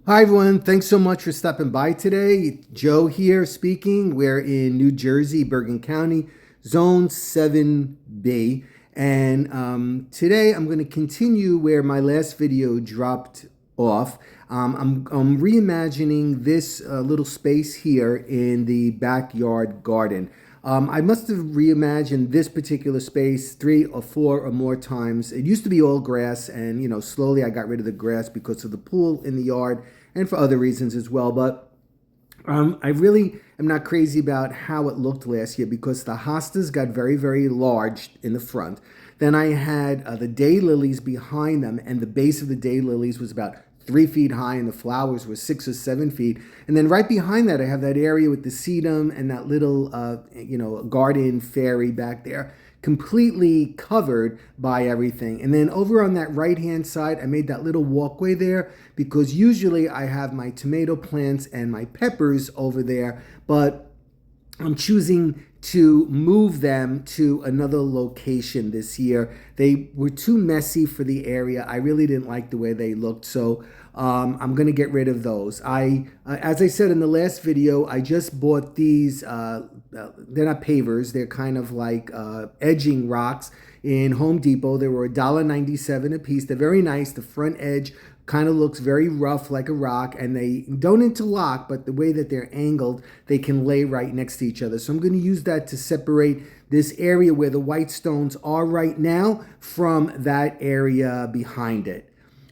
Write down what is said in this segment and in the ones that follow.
Hi everyone, thanks so much for stopping by today. Joe here speaking. We're in New Jersey, Bergen County, Zone 7B. And today I'm going to continue where my last video dropped off. I'm reimagining this little space here in the backyard garden. I must have reimagined this particular space 3 or 4 or more times. It used to be all grass, and slowly I got rid of the grass because of the pool in the yard and for other reasons as well. But I really am not crazy about how it looked last year because the hostas got very, very large in the front. Then I had the daylilies behind them, and the base of the daylilies was about 3 feet high, and the flowers were 6 or 7 feet. And then right behind that, I have that area with the sedum and that little, garden fairy back there, completely covered by everything. And then over on that right-hand side, I made that little walkway there because usually I have my tomato plants and my peppers over there, but I'm choosing to move them to another location this year. They were too messy for the area. I really didn't like the way they looked, so I'm going to get rid of those. As I said in the last video, I just bought these. They're not pavers. They're kind of like edging rocks in Home Depot. They were $1.97 a piece. They're very nice. The front edge kind of looks very rough like a rock, and they don't interlock, but the way that they're angled, they can lay right next to each other. So I'm going to use that to separate this area where the white stones are right now from that area behind it.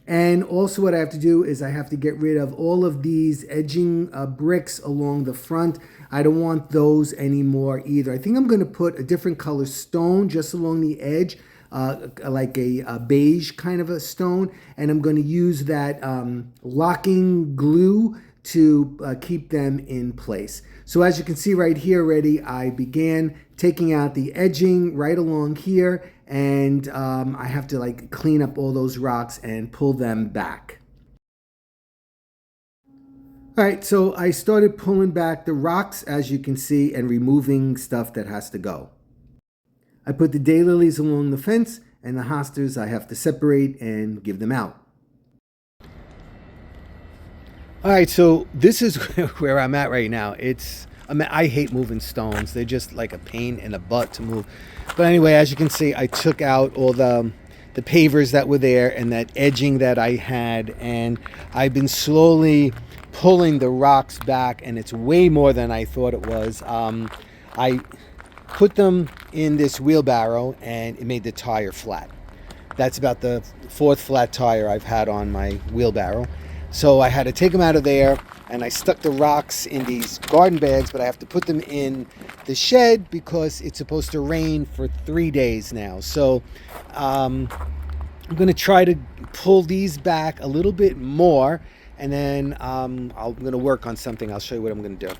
And also what I have to do is I have to get rid of all of these edging bricks along the front. I don't want those anymore either. I think I'm going to put a different color stone just along the edge, like a beige kind of a stone, and I'm going to use that locking glue to keep them in place. So as you can see right here already, I began taking out the edging right along here, and I have to clean up all those rocks and pull them back. All right, so I started pulling back the rocks, as you can see, and removing stuff that has to go. I put the daylilies along the fence, and the hostas I have to separate and give them out. All right, so this is where I'm at right now. I hate moving stones. They're just like a pain in the butt to move. But anyway, as you can see, I took out all the pavers that were there and that edging that I had, and I've been slowly pulling the rocks back, and it's way more than I thought it was. I put them in this wheelbarrow, and it made the tire flat. That's about the 4th flat tire I've had on my wheelbarrow. So I had to take them out of there, and I stuck the rocks in these garden bags, but I have to put them in the shed because it's supposed to rain for 3 days now. So I'm going to try to pull these back a little bit more, and then I'm going to work on something. I'll show you what I'm going to do.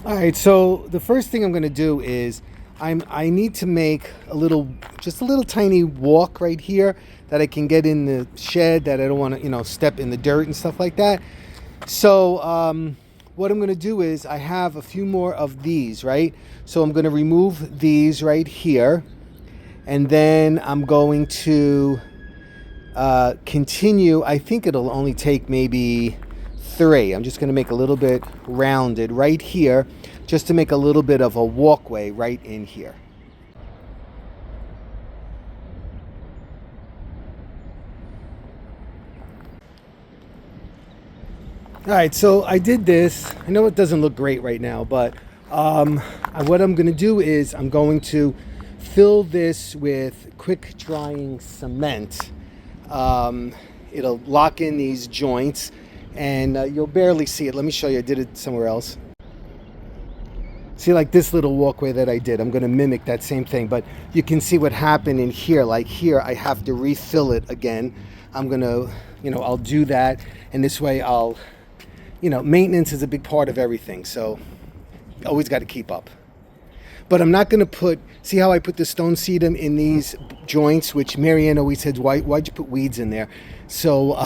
All right, so the first thing I'm going to do is I need to make just a little tiny walk right here that I can get in the shed, that I don't want to, step in the dirt and stuff like that. So what I'm going to do is I have a few more of these, right? So I'm going to remove these right here, and then I'm going to continue. I think it'll only take maybe 3. I'm just going to make a little bit rounded right here, just to make a little bit of a walkway right in here. All right, so I did this. I know it doesn't look great right now, but what I'm going to do is I'm going to fill this with quick drying cement. It'll lock in these joints, and you'll barely see it. Let me show you. I did it somewhere else. See, like this little walkway that I did, I'm going to mimic that same thing, but you can see what happened in here. Like here, I have to refill it again. I'm going to, I'll do that, and this way I'll, maintenance is a big part of everything, so always got to keep up. But I'm not going to see how I put the stone sedum in these joints, which Marianne always said, why'd you put weeds in there? So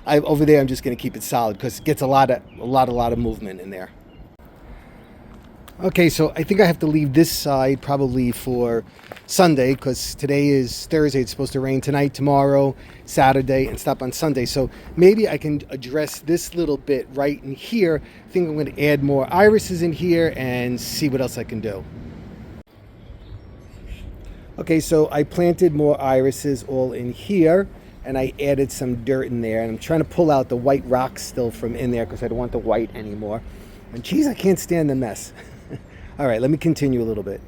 over there, I'm just going to keep it solid because it gets a lot of movement in there. Okay, so I think I have to leave this side probably for Sunday because today is Thursday. It's supposed to rain tonight, tomorrow, Saturday, and stop on Sunday. So maybe I can address this little bit right in here. I think I'm going to add more irises in here and see what else I can do. Okay, so I planted more irises all in here and I added some dirt in there. And I'm trying to pull out the white rocks still from in there because I don't want the white anymore. And geez, I can't stand the mess. All right, let me continue a little bit.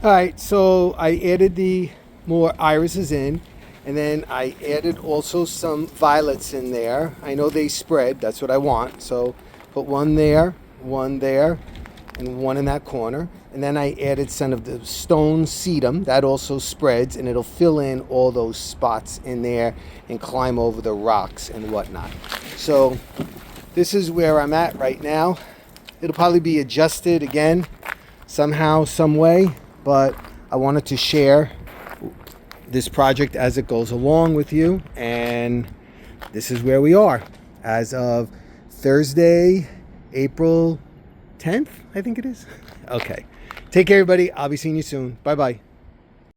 All right, so I added the more irises in, and then I added also some violets in there. I know they spread, that's what I want. So put one there, and one in that corner. And then I added some of the stone sedum, that also spreads, and it'll fill in all those spots in there and climb over the rocks and whatnot. So this is where I'm at right now. It'll probably be adjusted again somehow, some way, but I wanted to share this project as it goes along with you. And this is where we are as of Thursday, April 10th, I think it is. Okay. Take care, everybody. I'll be seeing you soon. Bye-bye.